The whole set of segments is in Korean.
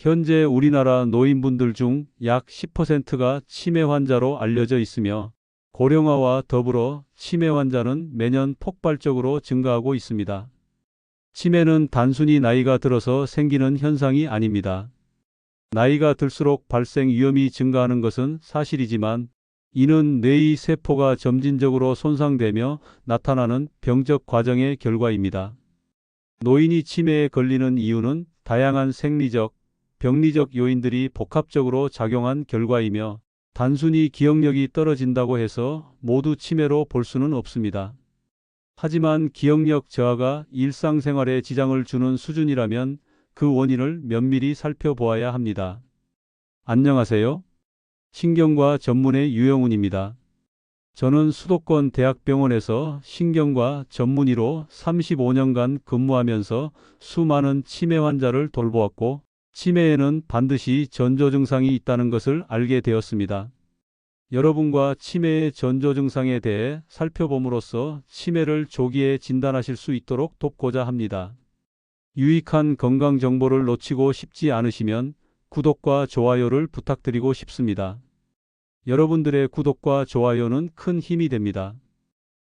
현재 우리나라 노인분들 중 약 10%가 치매 환자로 알려져 있으며 고령화와 더불어 치매 환자는 매년 폭발적으로 증가하고 있습니다. 치매는 단순히 나이가 들어서 생기는 현상이 아닙니다. 나이가 들수록 발생 위험이 증가하는 것은 사실이지만 이는 뇌의 세포가 점진적으로 손상되며 나타나는 병적 과정의 결과입니다. 노인이 치매에 걸리는 이유는 다양한 생리적, 병리적 요인들이 복합적으로 작용한 결과이며 단순히 기억력이 떨어진다고 해서 모두 치매로 볼 수는 없습니다. 하지만 기억력 저하가 일상생활에 지장을 주는 수준이라면 그 원인을 면밀히 살펴보아야 합니다. 안녕하세요. 신경과 전문의 유영훈입니다. 저는 수도권 대학병원에서 신경과 전문의로 35년간 근무하면서 수많은 치매 환자를 돌보았고, 치매에는 반드시 전조 증상이 있다는 것을 알게 되었습니다. 여러분과 치매의 전조 증상에 대해 살펴봄으로써 치매를 조기에 진단하실 수 있도록 돕고자 합니다. 유익한 건강 정보를 놓치고 싶지 않으시면 구독과 좋아요를 부탁드리고 싶습니다. 여러분들의 구독과 좋아요는 큰 힘이 됩니다.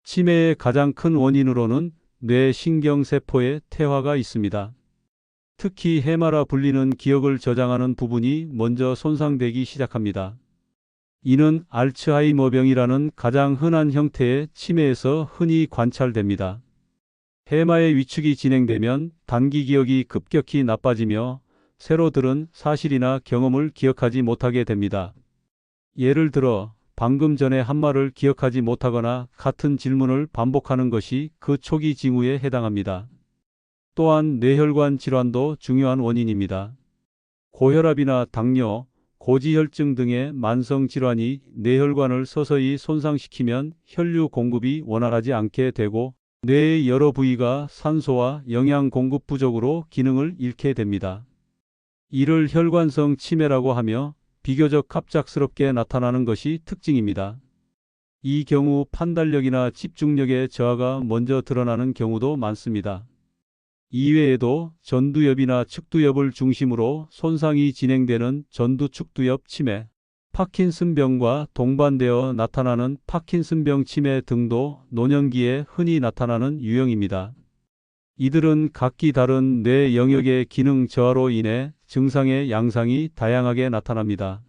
치매의 가장 큰 원인으로는 뇌 신경세포의 퇴화가 있습니다. 특히 해마라 불리는 기억을 저장하는 부분이 먼저 손상되기 시작합니다. 이는 알츠하이머병이라는 가장 흔한 형태의 치매에서 흔히 관찰됩니다. 해마의 위축이 진행되면 단기 기억이 급격히 나빠지며 새로 들은 사실이나 경험을 기억하지 못하게 됩니다. 예를 들어 방금 전에 한 말을 기억하지 못하거나 같은 질문을 반복하는 것이 그 초기 징후에 해당합니다. 또한 뇌혈관 질환도 중요한 원인입니다. 고혈압이나 당뇨, 고지혈증 등의 만성 질환이 뇌혈관을 서서히 손상시키면 혈류 공급이 원활하지 않게 되고 뇌의 여러 부위가 산소와 영양 공급 부족으로 기능을 잃게 됩니다. 이를 혈관성 치매라고 하며 비교적 갑작스럽게 나타나는 것이 특징입니다. 이 경우 판단력이나 집중력의 저하가 먼저 드러나는 경우도 많습니다. 이외에도 전두엽이나 측두엽을 중심으로 손상이 진행되는 전두측두엽 치매, 파킨슨병과 동반되어 나타나는 파킨슨병 치매 등도 노년기에 흔히 나타나는 유형입니다. 이들은 각기 다른 뇌 영역의 기능 저하로 인해 증상의 양상이 다양하게 나타납니다.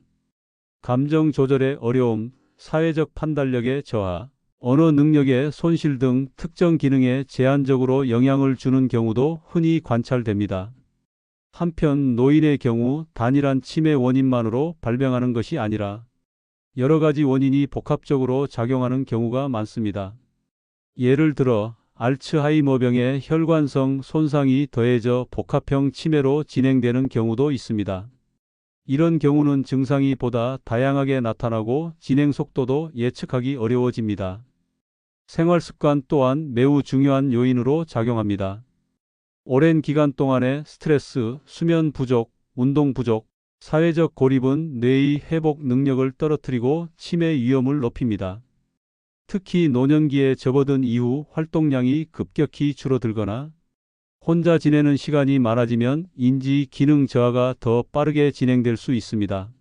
감정 조절의 어려움, 사회적 판단력의 저하, 언어 능력의 손실 등 특정 기능에 제한적으로 영향을 주는 경우도 흔히 관찰됩니다. 한편 노인의 경우 단일한 치매 원인만으로 발병하는 것이 아니라 여러 가지 원인이 복합적으로 작용하는 경우가 많습니다. 예를 들어 알츠하이머병의 혈관성 손상이 더해져 복합형 치매로 진행되는 경우도 있습니다. 이런 경우는 증상이 보다 다양하게 나타나고 진행 속도도 예측하기 어려워집니다. 생활 습관 또한 매우 중요한 요인으로 작용합니다. 오랜 기간 동안의 스트레스, 수면 부족, 운동 부족, 사회적 고립은 뇌의 회복 능력을 떨어뜨리고 치매 위험을 높입니다. 특히 노년기에 접어든 이후 활동량이 급격히 줄어들거나 혼자 지내는 시간이 많아지면 인지 기능 저하가 더 빠르게 진행될 수 있습니다.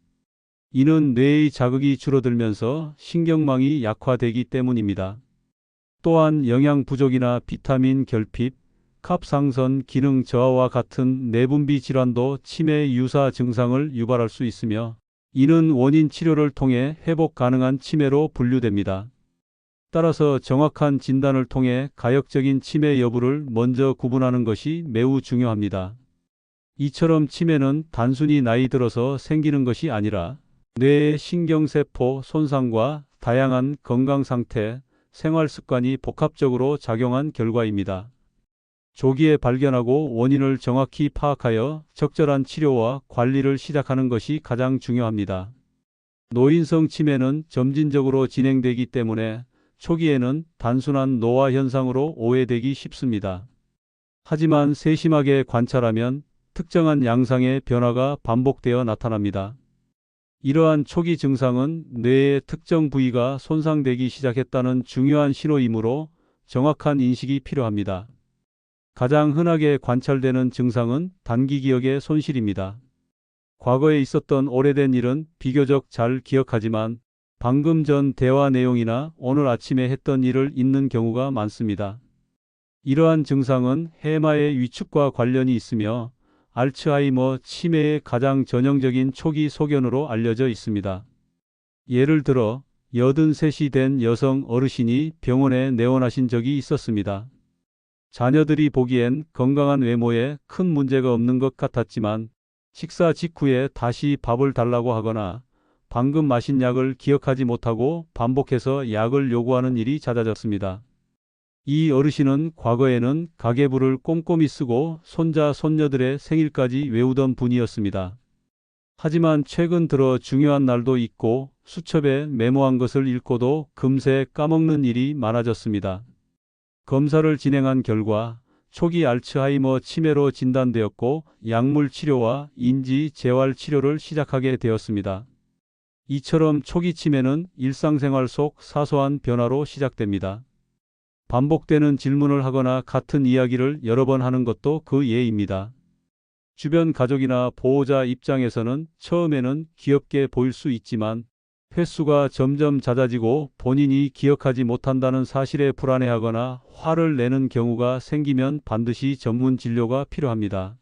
이는 뇌의 자극이 줄어들면서 신경망이 약화되기 때문입니다. 또한 영양 부족이나 비타민 결핍, 갑상선 기능 저하와 같은 내분비 질환도 치매 유사 증상을 유발할 수 있으며 이는 원인 치료를 통해 회복 가능한 치매로 분류됩니다. 따라서 정확한 진단을 통해 가역적인 치매 여부를 먼저 구분하는 것이 매우 중요합니다. 이처럼 치매는 단순히 나이 들어서 생기는 것이 아니라 뇌의 신경세포 손상과 다양한 건강 상태, 생활 습관이 복합적으로 작용한 결과입니다. 조기에 발견하고 원인을 정확히 파악하여 적절한 치료와 관리를 시작하는 것이 가장 중요합니다. 노인성 치매는 점진적으로 진행되기 때문에 초기에는 단순한 노화 현상으로 오해되기 쉽습니다. 하지만 세심하게 관찰하면 특정한 양상의 변화가 반복되어 나타납니다. 이러한 초기 증상은 뇌의 특정 부위가 손상되기 시작했다는 중요한 신호이므로 정확한 인식이 필요합니다. 가장 흔하게 관찰되는 증상은 단기 기억의 손실입니다. 과거에 있었던 오래된 일은 비교적 잘 기억하지만 방금 전 대화 내용이나 오늘 아침에 했던 일을 잊는 경우가 많습니다. 이러한 증상은 해마의 위축과 관련이 있으며 알츠하이머 치매의 가장 전형적인 초기 소견으로 알려져 있습니다. 예를 들어 83이 된 여성 어르신이 병원에 내원하신 적이 있었습니다. 자녀들이 보기엔 건강한 외모에 큰 문제가 없는 것 같았지만 식사 직후에 다시 밥을 달라고 하거나 방금 마신 약을 기억하지 못하고 반복해서 약을 요구하는 일이 잦아졌습니다. 이 어르신은 과거에는 가계부를 꼼꼼히 쓰고 손자, 손녀들의 생일까지 외우던 분이었습니다. 하지만 최근 들어 중요한 날도 잊고 수첩에 메모한 것을 읽고도 금세 까먹는 일이 많아졌습니다. 검사를 진행한 결과 초기 알츠하이머 치매로 진단되었고 약물 치료와 인지 재활 치료를 시작하게 되었습니다. 이처럼 초기 치매는 일상생활 속 사소한 변화로 시작됩니다. 반복되는 질문을 하거나 같은 이야기를 여러 번 하는 것도 그 예입니다. 주변 가족이나 보호자 입장에서는 처음에는 귀엽게 보일 수 있지만 횟수가 점점 잦아지고 본인이 기억하지 못한다는 사실에 불안해하거나 화를 내는 경우가 생기면 반드시 전문 진료가 필요합니다.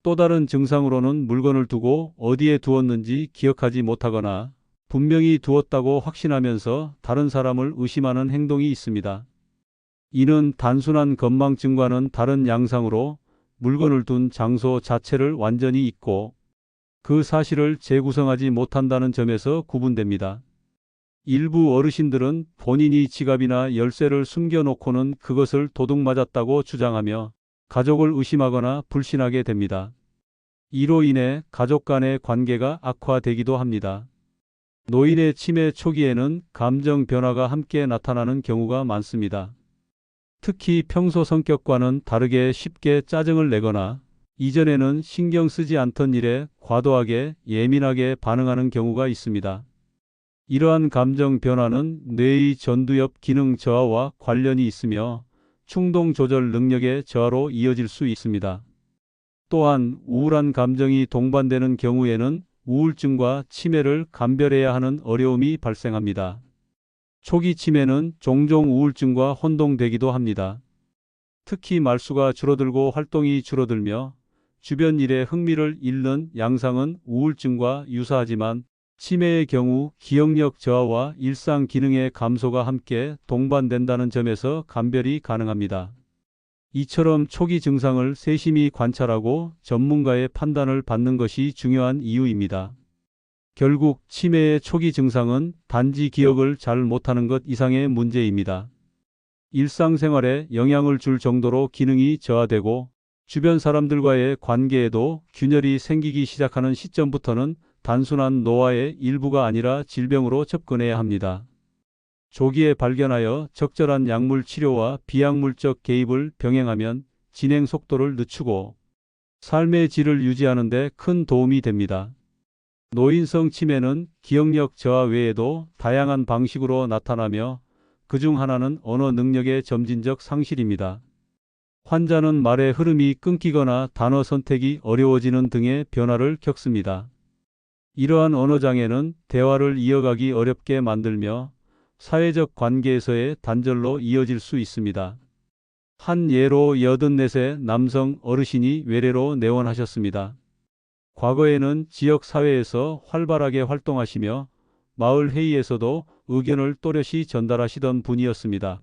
또 다른 증상으로는 물건을 두고 어디에 두었는지 기억하지 못하거나 분명히 두었다고 확신하면서 다른 사람을 의심하는 행동이 있습니다. 이는 단순한 건망증과는 다른 양상으로 물건을 둔 장소 자체를 완전히 잊고 그 사실을 재구성하지 못한다는 점에서 구분됩니다. 일부 어르신들은 본인이 지갑이나 열쇠를 숨겨놓고는 그것을 도둑맞았다고 주장하며 가족을 의심하거나 불신하게 됩니다. 이로 인해 가족 간의 관계가 악화되기도 합니다. 노인의 치매 초기에는 감정 변화가 함께 나타나는 경우가 많습니다. 특히 평소 성격과는 다르게 쉽게 짜증을 내거나 이전에는 신경 쓰지 않던 일에 과도하게 예민하게 반응하는 경우가 있습니다. 이러한 감정 변화는 뇌의 전두엽 기능 저하와 관련이 있으며 충동 조절 능력의 저하로 이어질 수 있습니다. 또한 우울한 감정이 동반되는 경우에는 우울증과 치매를 감별해야 하는 어려움이 발생합니다. 초기 치매는 종종 우울증과 혼동되기도 합니다. 특히 말수가 줄어들고 활동이 줄어들며 주변 일에 흥미를 잃는 양상은 우울증과 유사하지만 치매의 경우 기억력 저하와 일상 기능의 감소가 함께 동반된다는 점에서 감별이 가능합니다. 이처럼 초기 증상을 세심히 관찰하고 전문가의 판단을 받는 것이 중요한 이유입니다. 결국 치매의 초기 증상은 단지 기억을 잘 못하는 것 이상의 문제입니다. 일상생활에 영향을 줄 정도로 기능이 저하되고 주변 사람들과의 관계에도 균열이 생기기 시작하는 시점부터는 단순한 노화의 일부가 아니라 질병으로 접근해야 합니다. 조기에 발견하여 적절한 약물 치료와 비약물적 개입을 병행하면 진행 속도를 늦추고 삶의 질을 유지하는 데 큰 도움이 됩니다. 노인성 치매는 기억력 저하 외에도 다양한 방식으로 나타나며 그중 하나는 언어 능력의 점진적 상실입니다. 환자는 말의 흐름이 끊기거나 단어 선택이 어려워지는 등의 변화를 겪습니다. 이러한 언어장애는 대화를 이어가기 어렵게 만들며 사회적 관계에서의 단절로 이어질 수 있습니다. 한 예로 84세 남성 어르신이 외래로 내원하셨습니다. 과거에는 지역 사회에서 활발하게 활동하시며 마을 회의에서도 의견을 또렷이 전달하시던 분이었습니다.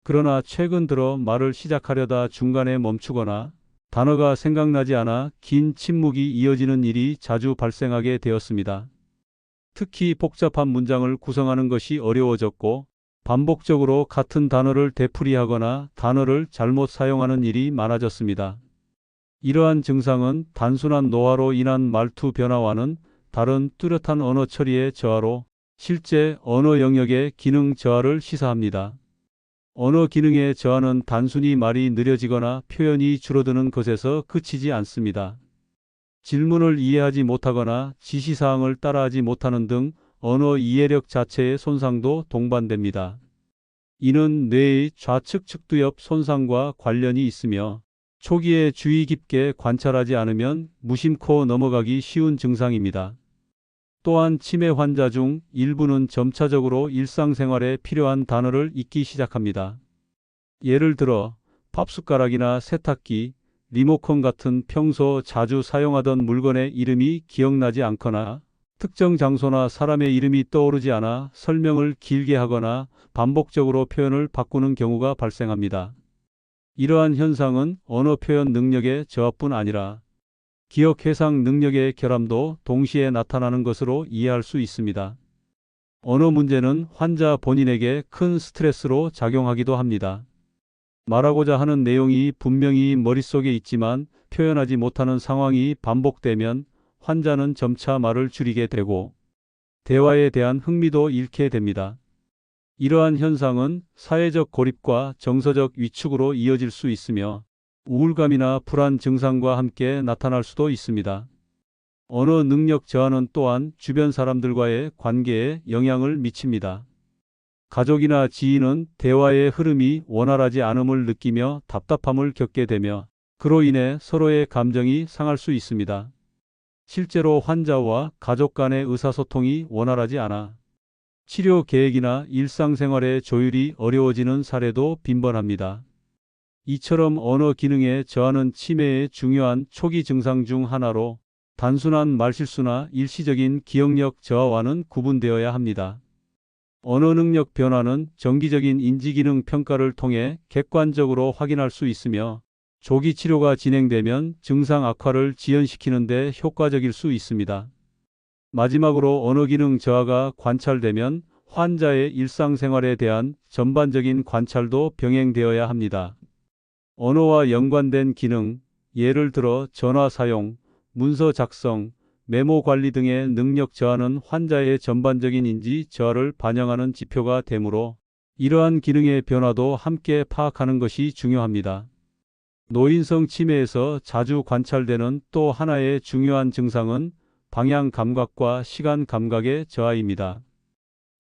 그러나 최근 들어 말을 시작하려다 중간에 멈추거나 단어가 생각나지 않아 긴 침묵이 이어지는 일이 자주 발생하게 되었습니다. 특히 복잡한 문장을 구성하는 것이 어려워졌고 반복적으로 같은 단어를 되풀이하거나 단어를 잘못 사용하는 일이 많아졌습니다. 이러한 증상은 단순한 노화로 인한 말투 변화와는 다른 뚜렷한 언어 처리의 저하로 실제 언어 영역의 기능 저하를 시사합니다. 언어 기능의 저하는 단순히 말이 느려지거나 표현이 줄어드는 것에서 그치지 않습니다. 질문을 이해하지 못하거나 지시사항을 따라하지 못하는 등 언어 이해력 자체의 손상도 동반됩니다. 이는 뇌의 좌측 측두엽 손상과 관련이 있으며 초기에 주의 깊게 관찰하지 않으면 무심코 넘어가기 쉬운 증상입니다. 또한 치매 환자 중 일부는 점차적으로 일상생활에 필요한 단어를 잊기 시작합니다. 예를 들어 밥숟가락이나 세탁기, 리모컨 같은 평소 자주 사용하던 물건의 이름이 기억나지 않거나 특정 장소나 사람의 이름이 떠오르지 않아 설명을 길게 하거나 반복적으로 표현을 바꾸는 경우가 발생합니다. 이러한 현상은 언어 표현 능력의 저하뿐 아니라 기억 해상 능력의 결함도 동시에 나타나는 것으로 이해할 수 있습니다. 언어 문제는 환자 본인에게 큰 스트레스로 작용하기도 합니다. 말하고자 하는 내용이 분명히 머릿속에 있지만 표현하지 못하는 상황이 반복되면 환자는 점차 말을 줄이게 되고 대화에 대한 흥미도 잃게 됩니다. 이러한 현상은 사회적 고립과 정서적 위축으로 이어질 수 있으며 우울감이나 불안 증상과 함께 나타날 수도 있습니다. 언어 능력 저하는 또한 주변 사람들과의 관계에 영향을 미칩니다. 가족이나 지인은 대화의 흐름이 원활하지 않음을 느끼며 답답함을 겪게 되며 그로 인해 서로의 감정이 상할 수 있습니다. 실제로 환자와 가족 간의 의사소통이 원활하지 않아 치료 계획이나 일상생활의 조율이 어려워지는 사례도 빈번합니다. 이처럼 언어 기능의 저하는 치매의 중요한 초기 증상 중 하나로 단순한 말실수나 일시적인 기억력 저하와는 구분되어야 합니다. 언어 능력 변화는 정기적인 인지기능 평가를 통해 객관적으로 확인할 수 있으며 조기 치료가 진행되면 증상 악화를 지연시키는 데 효과적일 수 있습니다. 마지막으로 언어 기능 저하가 관찰되면 환자의 일상생활에 대한 전반적인 관찰도 병행되어야 합니다. 언어와 연관된 기능, 예를 들어 전화 사용, 문서 작성, 메모 관리 등의 능력 저하는 환자의 전반적인 인지 저하를 반영하는 지표가 되므로 이러한 기능의 변화도 함께 파악하는 것이 중요합니다. 노인성 치매에서 자주 관찰되는 또 하나의 중요한 증상은 방향 감각과 시간 감각의 저하입니다.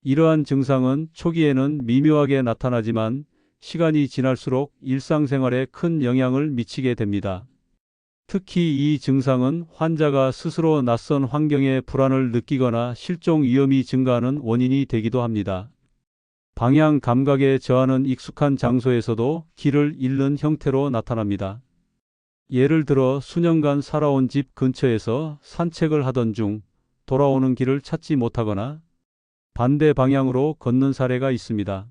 이러한 증상은 초기에는 미묘하게 나타나지만 시간이 지날수록 일상생활에 큰 영향을 미치게 됩니다. 특히 이 증상은 환자가 스스로 낯선 환경에 불안을 느끼거나 실종 위험이 증가하는 원인이 되기도 합니다. 방향 감각의 저하는 익숙한 장소에서도 길을 잃는 형태로 나타납니다. 예를 들어 수년간 살아온 집 근처에서 산책을 하던 중 돌아오는 길을 찾지 못하거나 반대 방향으로 걷는 사례가 있습니다.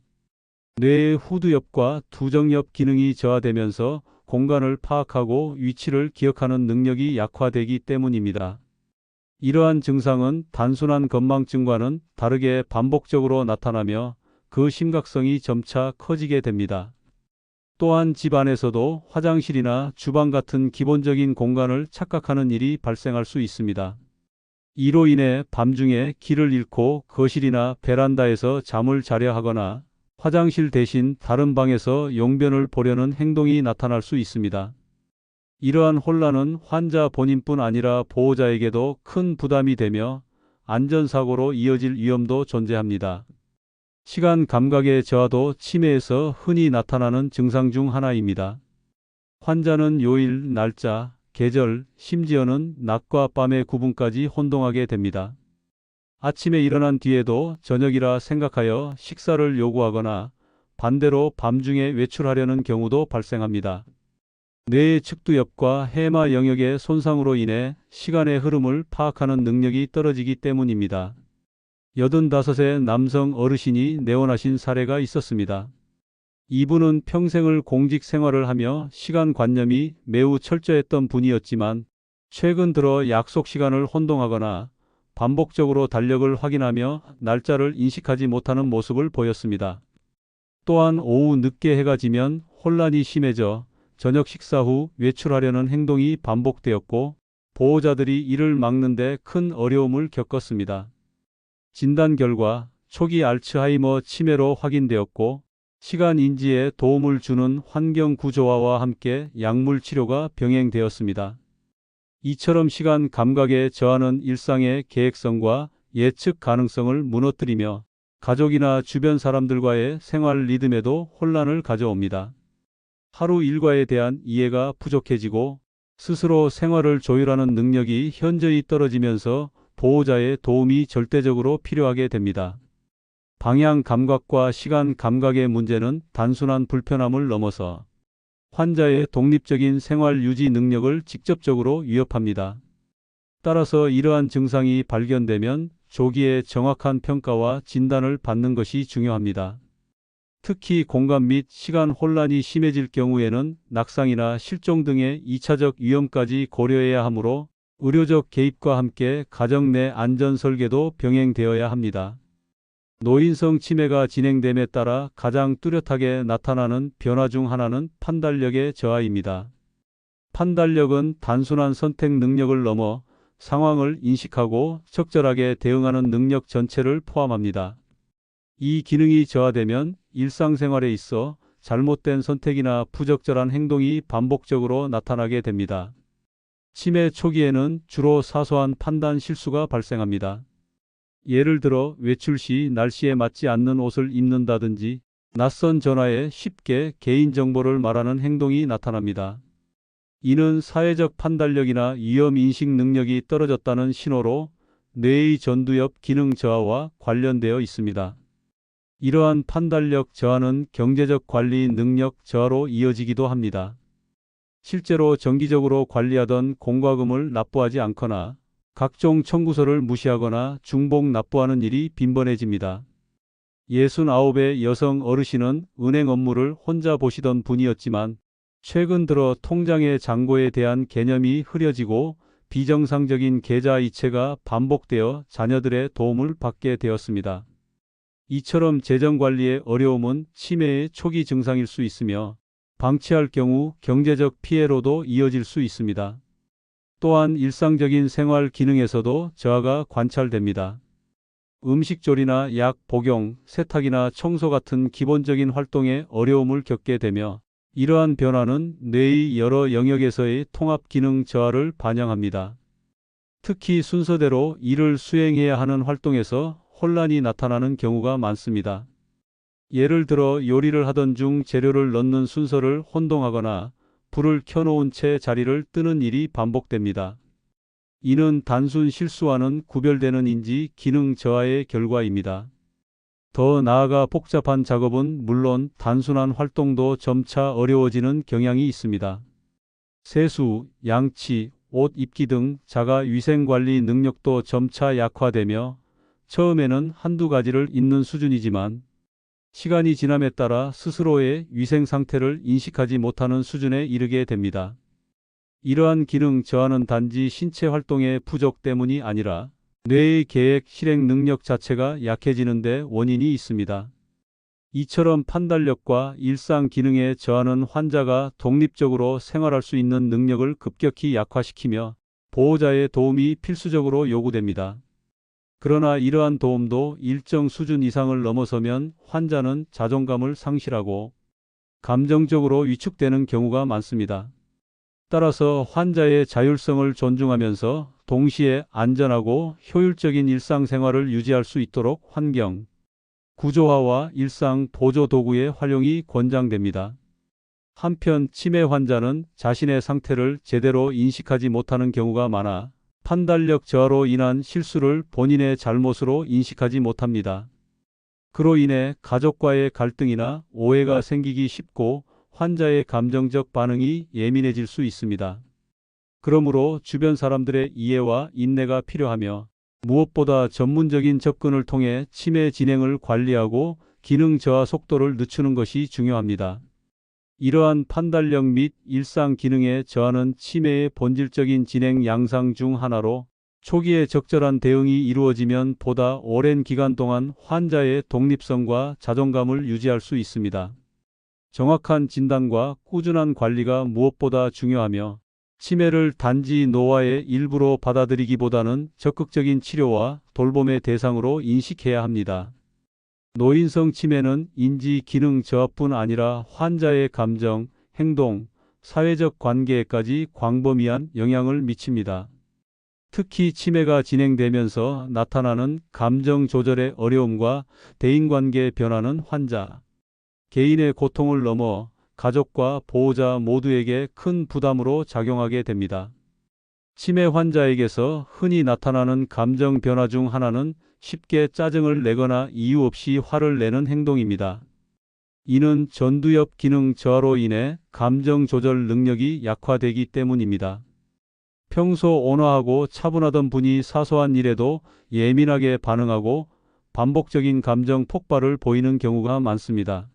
뇌의 후두엽과 두정엽 기능이 저하되면서 공간을 파악하고 위치를 기억하는 능력이 약화되기 때문입니다. 이러한 증상은 단순한 건망증과는 다르게 반복적으로 나타나며 그 심각성이 점차 커지게 됩니다. 또한 집 안에서도 화장실이나 주방 같은 기본적인 공간을 착각하는 일이 발생할 수 있습니다. 이로 인해 밤중에 길을 잃고 거실이나 베란다에서 잠을 자려 하거나 화장실 대신 다른 방에서 용변을 보려는 행동이 나타날 수 있습니다. 이러한 혼란은 환자 본인뿐 아니라 보호자에게도 큰 부담이 되며 안전사고로 이어질 위험도 존재합니다. 시간 감각의 저하도 치매에서 흔히 나타나는 증상 중 하나입니다. 환자는 요일, 날짜, 계절, 심지어는 낮과 밤의 구분까지 혼동하게 됩니다. 아침에 일어난 뒤에도 저녁이라 생각하여 식사를 요구하거나 반대로 밤중에 외출하려는 경우도 발생합니다. 뇌의 측두엽과 해마 영역의 손상으로 인해 시간의 흐름을 파악하는 능력이 떨어지기 때문입니다. 85세 남성 어르신이 내원하신 사례가 있었습니다. 이분은 평생을 공직 생활을 하며 시간관념이 매우 철저했던 분이었지만 최근 들어 약속 시간을 혼동하거나 반복적으로 달력을 확인하며 날짜를 인식하지 못하는 모습을 보였습니다. 또한 오후 늦게 해가 지면 혼란이 심해져 저녁 식사 후 외출하려는 행동이 반복되었고 보호자들이 이를 막는 데 큰 어려움을 겪었습니다. 진단 결과 초기 알츠하이머 치매로 확인되었고 시간 인지에 도움을 주는 환경 구조화와 함께 약물 치료가 병행되었습니다. 이처럼 시간 감각의 저하는 일상의 계획성과 예측 가능성을 무너뜨리며 가족이나 주변 사람들과의 생활 리듬에도 혼란을 가져옵니다. 하루 일과에 대한 이해가 부족해지고 스스로 생활을 조율하는 능력이 현저히 떨어지면서 보호자의 도움이 절대적으로 필요하게 됩니다. 방향 감각과 시간 감각의 문제는 단순한 불편함을 넘어서 환자의 독립적인 생활 유지 능력을 직접적으로 위협합니다. 따라서 이러한 증상이 발견되면 조기에 정확한 평가와 진단을 받는 것이 중요합니다. 특히 공감 및 시간 혼란이 심해질 경우에는 낙상이나 실종 등의 2차적 위험까지 고려해야 하므로 의료적 개입과 함께 가정 내 안전 설계도 병행되어야 합니다. 노인성 치매가 진행됨에 따라 가장 뚜렷하게 나타나는 변화 중 하나는 판단력의 저하입니다. 판단력은 단순한 선택 능력을 넘어 상황을 인식하고 적절하게 대응하는 능력 전체를 포함합니다. 이 기능이 저하되면 일상생활에 있어 잘못된 선택이나 부적절한 행동이 반복적으로 나타나게 됩니다. 치매 초기에는 주로 사소한 판단 실수가 발생합니다. 예를 들어 외출 시 날씨에 맞지 않는 옷을 입는다든지 낯선 전화에 쉽게 개인정보를 말하는 행동이 나타납니다. 이는 사회적 판단력이나 위험인식 능력이 떨어졌다는 신호로 뇌의 전두엽 기능 저하와 관련되어 있습니다. 이러한 판단력 저하는 경제적 관리 능력 저하로 이어지기도 합니다. 실제로 정기적으로 관리하던 공과금을 납부하지 않거나 각종 청구서를 무시하거나 중복 납부하는 일이 빈번해집니다. 69의 여성 어르신은 은행 업무를 혼자 보시던 분이었지만 최근 들어 통장의 잔고에 대한 개념이 흐려지고 비정상적인 계좌 이체가 반복되어 자녀들의 도움을 받게 되었습니다. 이처럼 재정관리의 어려움은 치매의 초기 증상일 수 있으며 방치할 경우 경제적 피해로도 이어질 수 있습니다. 또한 일상적인 생활 기능에서도 저하가 관찰됩니다. 음식조리나 약 복용, 세탁이나 청소 같은 기본적인 활동에 어려움을 겪게 되며 이러한 변화는 뇌의 여러 영역에서의 통합 기능 저하를 반영합니다. 특히 순서대로 일을 수행해야 하는 활동에서 혼란이 나타나는 경우가 많습니다. 예를 들어 요리를 하던 중 재료를 넣는 순서를 혼동하거나 불을 켜놓은 채 자리를 뜨는 일이 반복됩니다. 이는 단순 실수와는 구별되는 인지 기능 저하의 결과입니다. 더 나아가 복잡한 작업은 물론 단순한 활동도 점차 어려워지는 경향이 있습니다. 세수, 양치, 옷 입기 등 자가 위생관리 능력도 점차 약화되며 처음에는 한두 가지를 입는 수준이지만 시간이 지남에 따라 스스로의 위생 상태를 인식하지 못하는 수준에 이르게 됩니다. 이러한 기능 저하는 단지 신체 활동의 부족 때문이 아니라 뇌의 계획 실행 능력 자체가 약해지는 데 원인이 있습니다. 이처럼 판단력과 일상 기능의 저하는 환자가 독립적으로 생활할 수 있는 능력을 급격히 약화시키며 보호자의 도움이 필수적으로 요구됩니다. 그러나 이러한 도움도 일정 수준 이상을 넘어서면 환자는 자존감을 상실하고 감정적으로 위축되는 경우가 많습니다. 따라서 환자의 자율성을 존중하면서 동시에 안전하고 효율적인 일상생활을 유지할 수 있도록 환경, 구조화와 일상 보조 도구의 활용이 권장됩니다. 한편 치매 환자는 자신의 상태를 제대로 인식하지 못하는 경우가 많아 판단력 저하로 인한 실수를 본인의 잘못으로 인식하지 못합니다. 그로 인해 가족과의 갈등이나 오해가 생기기 쉽고 환자의 감정적 반응이 예민해질 수 있습니다. 그러므로 주변 사람들의 이해와 인내가 필요하며 무엇보다 전문적인 접근을 통해 치매 진행을 관리하고 기능 저하 속도를 늦추는 것이 중요합니다. 이러한 판단력 및 일상 기능의 저하는 치매의 본질적인 진행 양상 중 하나로 초기에 적절한 대응이 이루어지면 보다 오랜 기간 동안 환자의 독립성과 자존감을 유지할 수 있습니다. 정확한 진단과 꾸준한 관리가 무엇보다 중요하며 치매를 단지 노화의 일부로 받아들이기보다는 적극적인 치료와 돌봄의 대상으로 인식해야 합니다. 노인성 치매는 인지 기능 저하뿐 아니라 환자의 감정, 행동, 사회적 관계에까지 광범위한 영향을 미칩니다. 특히 치매가 진행되면서 나타나는 감정 조절의 어려움과 대인관계 변화는 환자, 개인의 고통을 넘어 가족과 보호자 모두에게 큰 부담으로 작용하게 됩니다. 치매 환자에게서 흔히 나타나는 감정 변화 중 하나는 쉽게 짜증을 내거나 이유 없이 화를 내는 행동입니다. 이는 전두엽 기능 저하로 인해 감정 조절 능력이 약화되기 때문입니다. 평소 온화하고 차분하던 분이 사소한 일에도 예민하게 반응하고 반복적인 감정 폭발을 보이는 경우가 많습니다.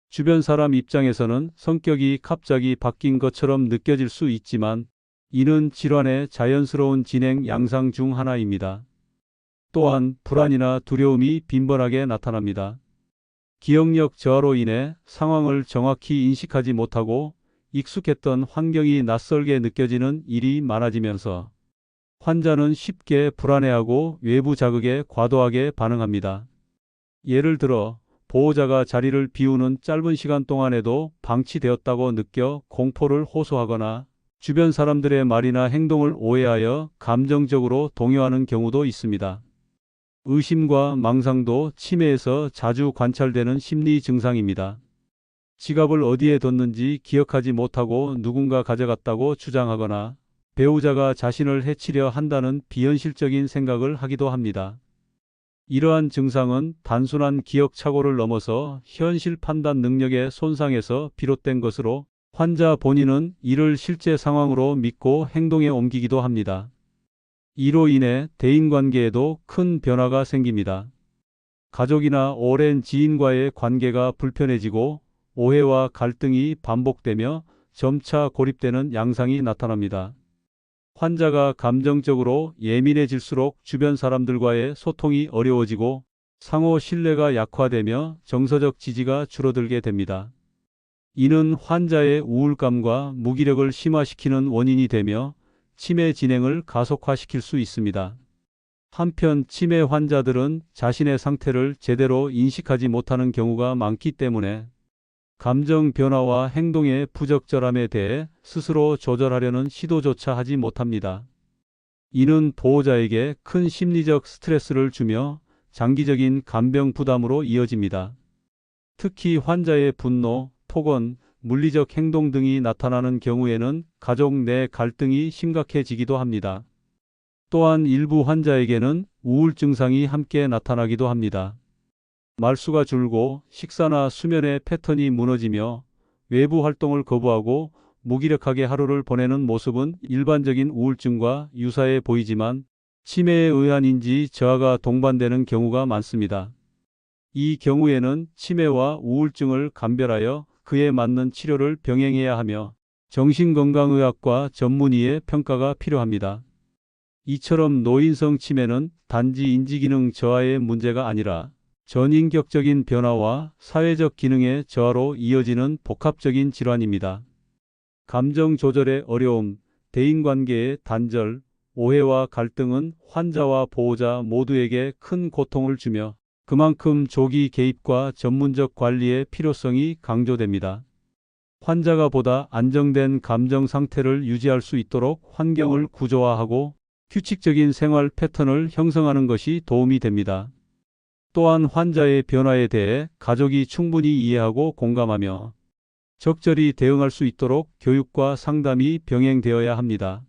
주변 사람 입장에서는 성격이 갑자기 바뀐 것처럼 느껴질 수 있지만 이는 질환의 자연스러운 진행 양상 중 하나입니다. 또한 불안이나 두려움이 빈번하게 나타납니다. 기억력 저하로 인해 상황을 정확히 인식하지 못하고 익숙했던 환경이 낯설게 느껴지는 일이 많아지면서 환자는 쉽게 불안해하고 외부 자극에 과도하게 반응합니다. 예를 들어 보호자가 자리를 비우는 짧은 시간 동안에도 방치되었다고 느껴 공포를 호소하거나 주변 사람들의 말이나 행동을 오해하여 감정적으로 동요하는 경우도 있습니다. 의심과 망상도 치매에서 자주 관찰되는 심리 증상입니다. 지갑을 어디에 뒀는지 기억하지 못하고 누군가 가져갔다고 주장하거나 배우자가 자신을 해치려 한다는 비현실적인 생각을 하기도 합니다. 이러한 증상은 단순한 기억 착오를 넘어서 현실 판단 능력의 손상에서 비롯된 것으로 환자 본인은 이를 실제 상황으로 믿고 행동에 옮기기도 합니다. 이로 인해 대인관계에도 큰 변화가 생깁니다. 가족이나 오랜 지인과의 관계가 불편해지고 오해와 갈등이 반복되며 점차 고립되는 양상이 나타납니다. 환자가 감정적으로 예민해질수록 주변 사람들과의 소통이 어려워지고 상호 신뢰가 약화되며 정서적 지지가 줄어들게 됩니다. 이는 환자의 우울감과 무기력을 심화시키는 원인이 되며 치매 진행을 가속화시킬 수 있습니다. 한편 치매 환자들은 자신의 상태를 제대로 인식하지 못하는 경우가 많기 때문에 감정 변화와 행동의 부적절함에 대해 스스로 조절하려는 시도조차 하지 못합니다. 이는 보호자에게 큰 심리적 스트레스를 주며 장기적인 간병 부담으로 이어집니다. 특히 환자의 분노, 폭언, 물리적 행동 등이 나타나는 경우에는 가족 내 갈등이 심각해지기도 합니다. 또한 일부 환자에게는 우울 증상이 함께 나타나기도 합니다. 말수가 줄고 식사나 수면의 패턴이 무너지며 외부 활동을 거부하고 무기력하게 하루를 보내는 모습은 일반적인 우울증과 유사해 보이지만 치매에 의한 인지 저하가 동반되는 경우가 많습니다. 이 경우에는 치매와 우울증을 감별하여 그에 맞는 치료를 병행해야 하며 정신건강의학과 전문의의 평가가 필요합니다. 이처럼 노인성 치매는 단지 인지기능 저하의 문제가 아니라 전인격적인 변화와 사회적 기능의 저하로 이어지는 복합적인 질환입니다. 감정 조절의 어려움, 대인관계의 단절, 오해와 갈등은 환자와 보호자 모두에게 큰 고통을 주며 그만큼 조기 개입과 전문적 관리의 필요성이 강조됩니다. 환자가 보다 안정된 감정 상태를 유지할 수 있도록 환경을 구조화하고 규칙적인 생활 패턴을 형성하는 것이 도움이 됩니다. 또한 환자의 변화에 대해 가족이 충분히 이해하고 공감하며 적절히 대응할 수 있도록 교육과 상담이 병행되어야 합니다.